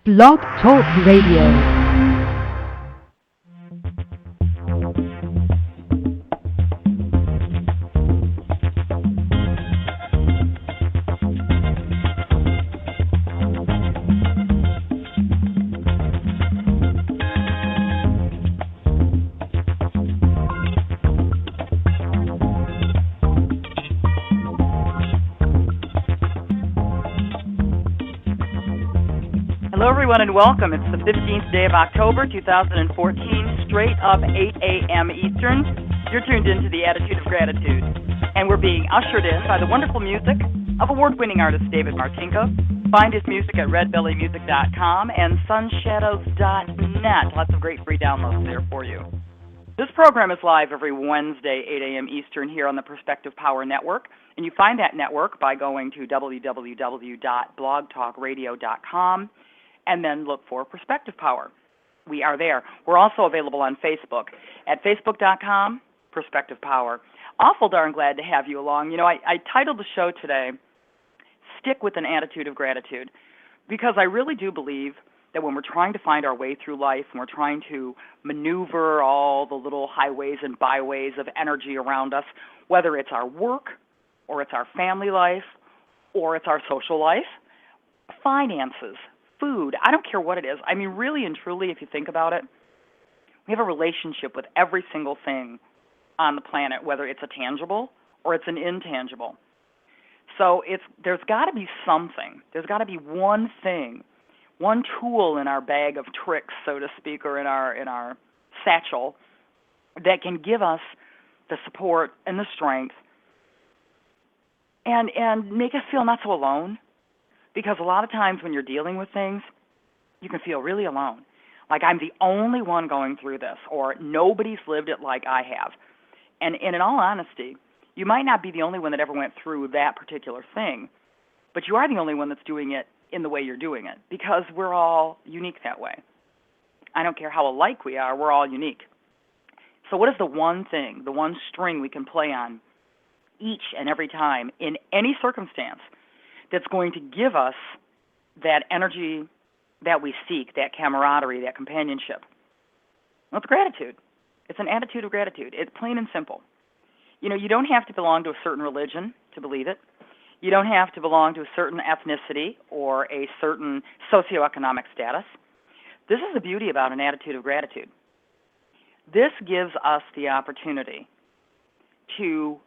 Blog Talk Radio. Hello, everyone, and welcome. It's the 15th day of October, 2014, straight up 8 a.m. Eastern. You're tuned into the Attitude of Gratitude, and we're being ushered in by the wonderful music of award-winning artist David Martinko. Find his music at redbellymusic.com and sunshadows.net. Lots of great free downloads there for you. This program is live every Wednesday, 8 a.m. Eastern, here on the Perspective Power Network, and you find that network by going to www.blogtalkradio.com. and then look for Perspective Power. We are there. We're also available on Facebook at facebook.com, Perspective Power. Awful darn glad to have you along. You know, I titled the show today, Stick with an Attitude of Gratitude, because I really do believe that when we're trying to find our way through life, and we're trying to maneuver all the little highways and byways of energy around us, whether it's our work, or it's our family life, or it's our social life, finances, food, I don't care what it is. I mean, really and truly, if you think about it, we have a relationship with every single thing on the planet, whether it's a tangible or it's an intangible. So there's got to be something. There's got to be one thing, one tool in our bag of tricks, so to speak, or in our satchel that can give us the support and the strength and make us feel not so alone. Because a lot of times when you're dealing with things, you can feel really alone. Like I'm the only one going through this, or nobody's lived it like I have. And in all honesty, you might not be the only one that ever went through that particular thing, but you are the only one that's doing it in the way you're doing it, because we're all unique that way. I don't care how alike we are, we're all unique. So what is the one thing, the one string we can play on each and every time in any circumstance that's going to give us that energy that we seek, that camaraderie, that companionship? Well, it's gratitude. It's an attitude of gratitude. It's plain and simple. You know, you don't have to belong to a certain religion to believe it. You don't have to belong to a certain ethnicity or a certain socioeconomic status. This is the beauty about an attitude of gratitude. This gives us the opportunity to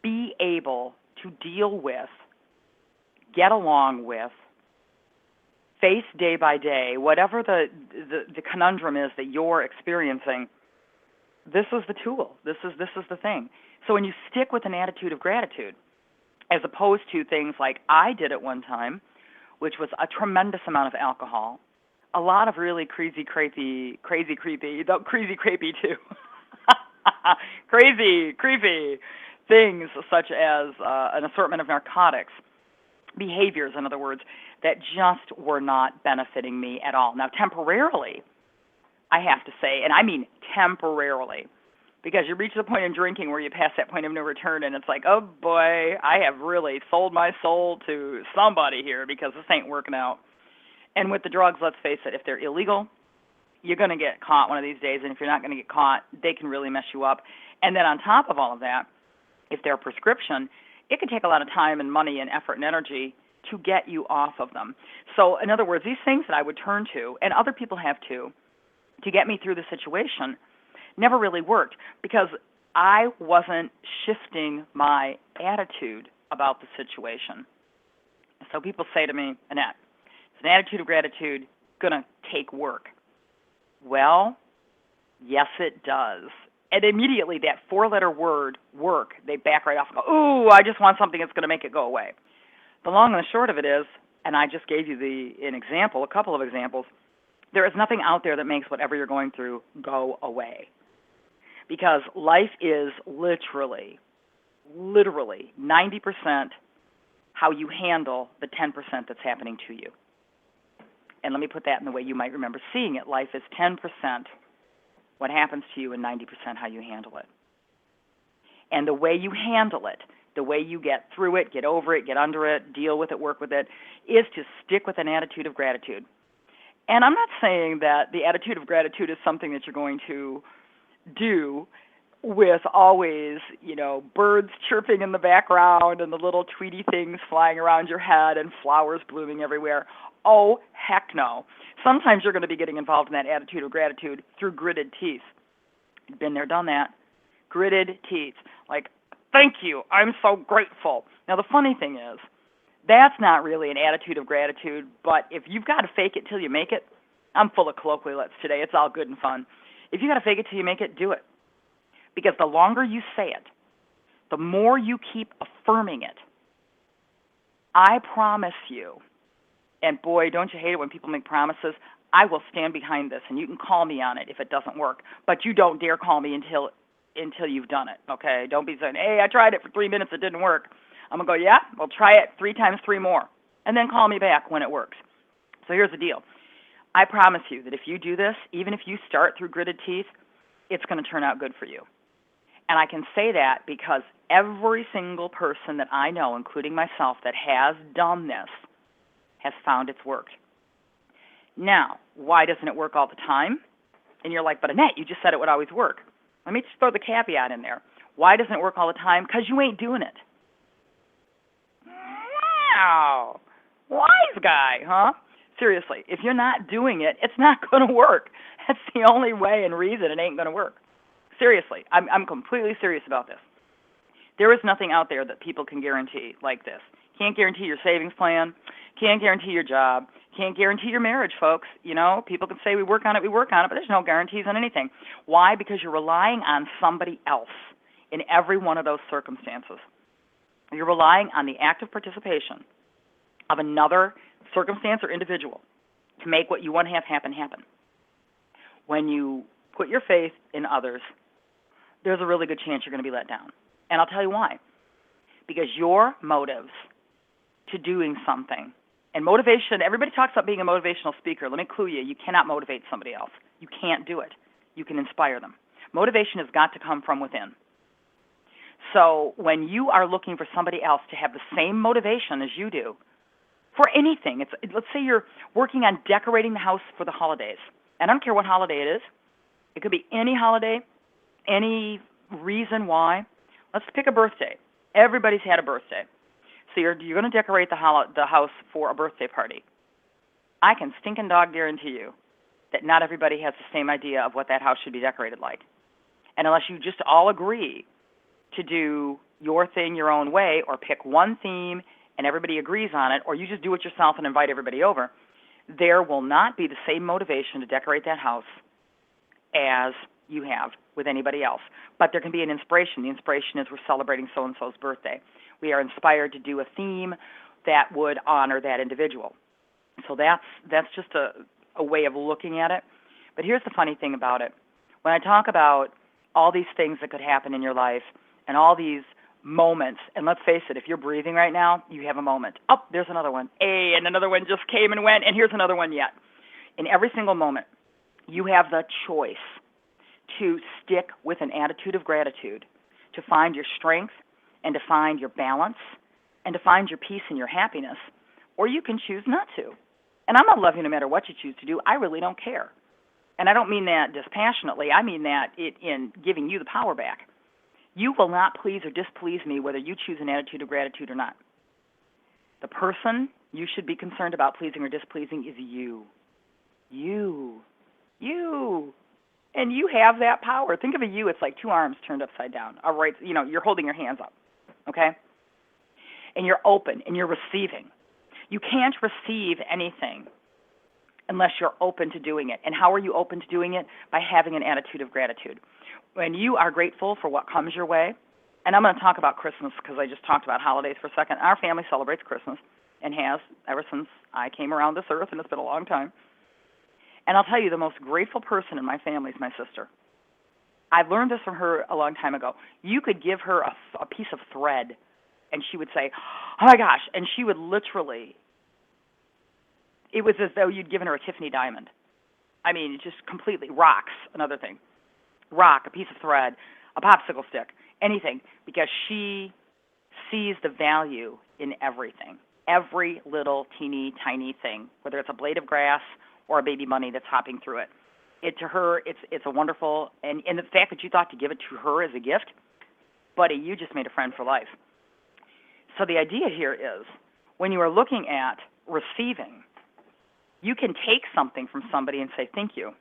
be able to deal with, get along with, face day by day, whatever the conundrum is that you're experiencing. This is the tool. This is the thing. So when you stick with an attitude of gratitude, as opposed to things like I did at one time, which was a tremendous amount of alcohol, a lot of really crazy creepy things such as an assortment of narcotics, behaviors, in other words, that just were not benefiting me at all. Now, temporarily, I have to say, and I mean temporarily, because you reach the point in drinking where you pass that point of no return, and it's like, oh boy, I have really sold my soul to somebody here because this ain't working out. And with the drugs, let's face it, if they're illegal, you're going to get caught one of these days, and if you're not going to get caught, they can really mess you up. And then on top of all of that, if they're prescription, it can take a lot of time and money and effort and energy to get you off of them. So, in other words, these things that I would turn to, and other people have too, to get me through the situation, never really worked because I wasn't shifting my attitude about the situation. So people say to me, Annette, is an attitude of gratitude going to take work? Well, yes, it does. And immediately that four-letter word, work, they back right off and go, ooh, I just want something that's going to make it go away. The long and the short of it is, and I just gave you a couple of examples, there is nothing out there that makes whatever you're going through go away. Because life is literally 90% how you handle the 10% that's happening to you. And let me put that in the way you might remember seeing it. Life is 10% what happens to you and 90% how you handle it. And the way you handle it, the way you get through it, get over it, get under it, deal with it, work with it, is to stick with an attitude of gratitude. And I'm not saying that the attitude of gratitude is something that you're going to do with always, birds chirping in the background and the little tweety things flying around your head and flowers blooming everywhere. Oh, heck no. Sometimes you're going to be getting involved in that attitude of gratitude through gritted teeth. Been there, done that. Gritted teeth. Like, thank you, I'm so grateful. Now, the funny thing is, that's not really an attitude of gratitude, but if you've got to fake it till you make it, I'm full of colloquials today. It's all good and fun. If you got to fake it till you make it, do it. Because the longer you say it, the more you keep affirming it. I promise you, and boy, don't you hate it when people make promises, I will stand behind this, and you can call me on it if it doesn't work. But you don't dare call me until you've done it, okay? Don't be saying, hey, I tried it for 3 minutes, it didn't work. I'm going to go, yeah, well, try it 3 times 3 more, and then call me back when it works. So here's the deal. I promise you that if you do this, even if you start through gritted teeth, it's going to turn out good for you. And I can say that because every single person that I know, including myself, that has done this has found it's worked. Now, why doesn't it work all the time? And you're like, but Annette, you just said it would always work. Let me just throw the caveat in there. Why doesn't it work all the time? Because you ain't doing it. Wow. Wise guy, huh? Seriously, if you're not doing it, it's not going to work. That's the only way and reason it ain't going to work. Seriously, I'm completely serious about this. There is nothing out there that people can guarantee like this. Can't guarantee your savings plan. Can't guarantee your job. Can't guarantee your marriage, folks. People can say we work on it, but there's no guarantees on anything. Why? Because you're relying on somebody else in every one of those circumstances. You're relying on the active participation of another circumstance or individual to make what you want to have happen. When you put your faith in others, there's a really good chance you're going to be let down. And I'll tell you why. Because your motives to doing something, and motivation, everybody talks about being a motivational speaker. Let me clue you, you cannot motivate somebody else. You can't do it. You can inspire them. Motivation has got to come from within. So when you are looking for somebody else to have the same motivation as you do, for anything, let's say you're working on decorating the house for the holidays. And I don't care what holiday it is. It could be any holiday, any reason why. Let's pick a birthday. Everybody's had a birthday. So you're going to decorate the house for a birthday party. I can stinking dog guarantee you that not everybody has the same idea of what that house should be decorated like. And unless you just all agree to do your thing your own way or pick one theme and everybody agrees on it, or you just do it yourself and invite everybody over, there will not be the same motivation to decorate that house as you have with anybody else. But there can be an inspiration. The inspiration is we're celebrating so-and-so's birthday. We are inspired to do a theme that would honor that individual. So that's just a way of looking at it. But here's the funny thing about it. When I talk about all these things that could happen in your life and all these moments, and let's face it, if you're breathing right now, you have a moment. Oh, there's another one. Hey, and another one just came and went, and here's another one yet. In every single moment, you have the choice to stick with an attitude of gratitude, to find your strength and to find your balance and to find your peace and your happiness, or you can choose not to. And I'm going to love you no matter what you choose to do. I really don't care. And I don't mean that dispassionately. I mean that in giving you the power back. You will not please or displease me whether you choose an attitude of gratitude or not. The person you should be concerned about pleasing or displeasing is you. You. And you have that power. Think of a you, it's like two arms turned upside down. All right, you're holding your hands up, okay? And you're open and you're receiving. You can't receive anything unless you're open to doing it. And how are you open to doing it? By having an attitude of gratitude. When you are grateful for what comes your way, and I'm going to talk about Christmas because I just talked about holidays for a second. Our family celebrates Christmas and has ever since I came around this earth, and it's been a long time. And I'll tell you, the most grateful person in my family is my sister. I learned this from her a long time ago. You could give her a piece of thread, and she would say, oh, my gosh, and she would literally, it was as though you'd given her a Tiffany diamond. I mean, just completely rocks, another thing. Rock, a piece of thread, a popsicle stick, anything, because she sees the value in everything, every little teeny tiny thing, whether it's a blade of grass or a baby bunny that's hopping through it. To her, it's a wonderful, and the fact that you thought to give it to her as a gift, buddy, you just made a friend for life. So the idea here is, when you are looking at receiving, you can take something from somebody and say thank you,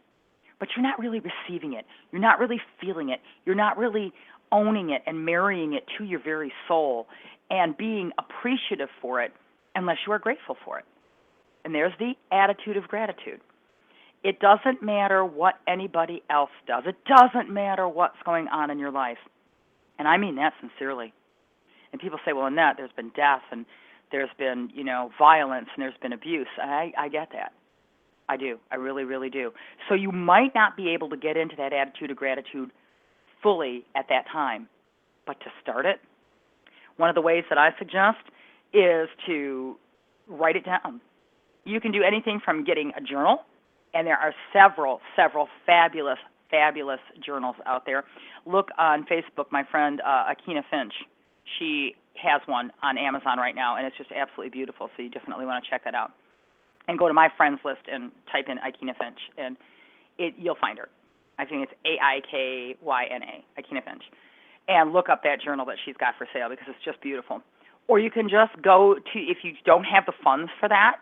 but you're not really receiving it. You're not really feeling it. You're not really owning it and marrying it to your very soul and being appreciative for it unless you are grateful for it. And there's the attitude of gratitude. It doesn't matter what anybody else does. It doesn't matter what's going on in your life. And I mean that sincerely. And people say, well, Annette, there's been death and there's been, violence and there's been abuse. I get that. I do. I really, really do. So you might not be able to get into that attitude of gratitude fully at that time. But to start it, one of the ways that I suggest is to write it down. You can do anything from getting a journal, and there are several fabulous journals out there. Look on Facebook, my friend Akina Finch. She has one on Amazon right now, and it's just absolutely beautiful, so you definitely want to check that out. And go to my friends list and type in Akina Finch, and you'll find her. I think it's Aikyna, Akina Finch. And look up that journal that she's got for sale because it's just beautiful. Or you can just go to, if you don't have the funds for that,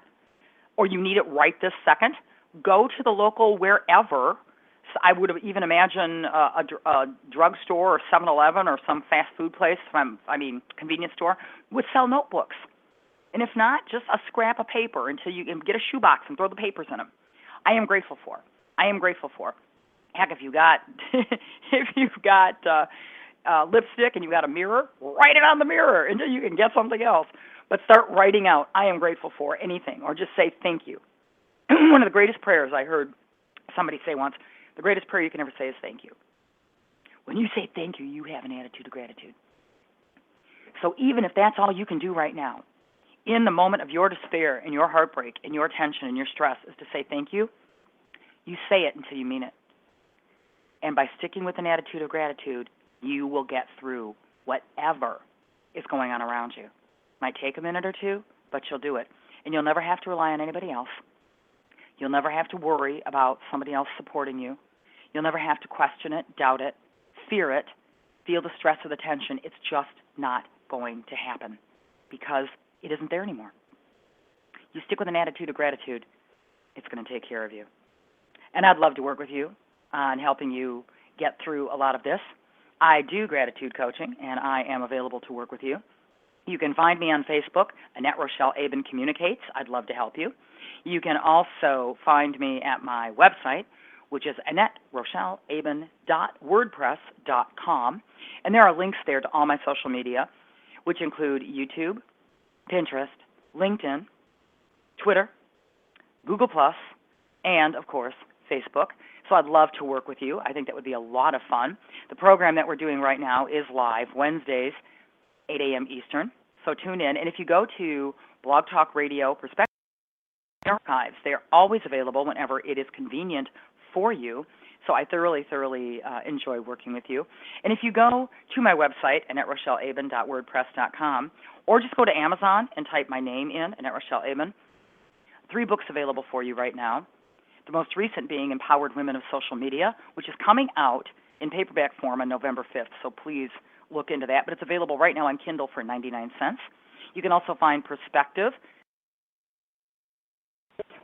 or you need it right this second, go to the local wherever. So I would even imagine a drugstore or 7-Eleven or some fast food place, convenience store, would sell notebooks. And if not, just a scrap of paper until you can get a shoebox and throw the papers in them. I am grateful for. Heck, if you've got lipstick and you've got a mirror, write it on the mirror until you can get something else. But start writing out, I am grateful for anything, or just say thank you. One of the greatest prayers I heard somebody say once, the greatest prayer you can ever say is thank you. When you say thank you, you have an attitude of gratitude. So even if that's all you can do right now, in the moment of your despair and your heartbreak and your tension and your stress is to say thank you, you say it until you mean it. And by sticking with an attitude of gratitude, you will get through whatever is going on around you. Might take a minute or two, but you'll do it. And you'll never have to rely on anybody else. You'll never have to worry about somebody else supporting you. You'll never have to question it, doubt it, fear it, feel the stress or the tension. It's just not going to happen because it isn't there anymore. You stick with an attitude of gratitude, it's going to take care of you. And I'd love to work with you on helping you get through a lot of this. I do gratitude coaching, and I am available to work with you. You can find me on Facebook, Annette Rochelle Aben Communicates. I'd love to help you. You can also find me at my website, which is AnnetteRochelleAben.wordpress.com. And there are links there to all my social media, which include YouTube, Pinterest, LinkedIn, Twitter, Google+, and, of course, Facebook. So I'd love to work with you. I think that would be a lot of fun. The program that we're doing right now is live Wednesdays, 8 a.m. Eastern. So tune in. And if you go to Blog Talk Radio Perspective archives, they are always available whenever it is convenient for you. So I thoroughly enjoy working with you. And if you go to my website, AnnetteRochelleAben.wordpress.com, or just go to Amazon and type my name in, Annette Rochelle Aben, 3 books available for you right now. The most recent being Empowered Women of Social Media, which is coming out in paperback form on November 5th. So please look into that. But it's available right now on Kindle for 99 cents. You can also find Perspective,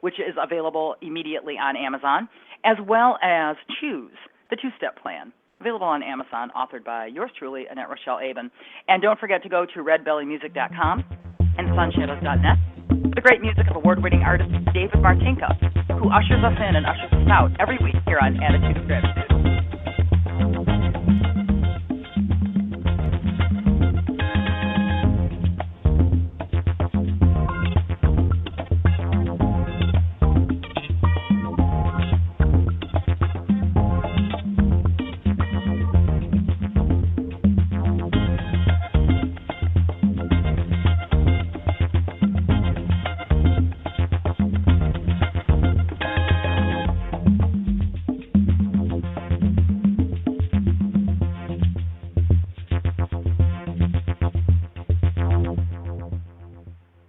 which is available immediately on Amazon, as well as Choose, the 2-step plan, available on Amazon, authored by yours truly, Annette Rochelle Aben. And don't forget to go to redbellymusic.com and sunshadows.net. The great music of award-winning artist David Martinka, who ushers us in and ushers us out every week here on Attitude of Gratitude.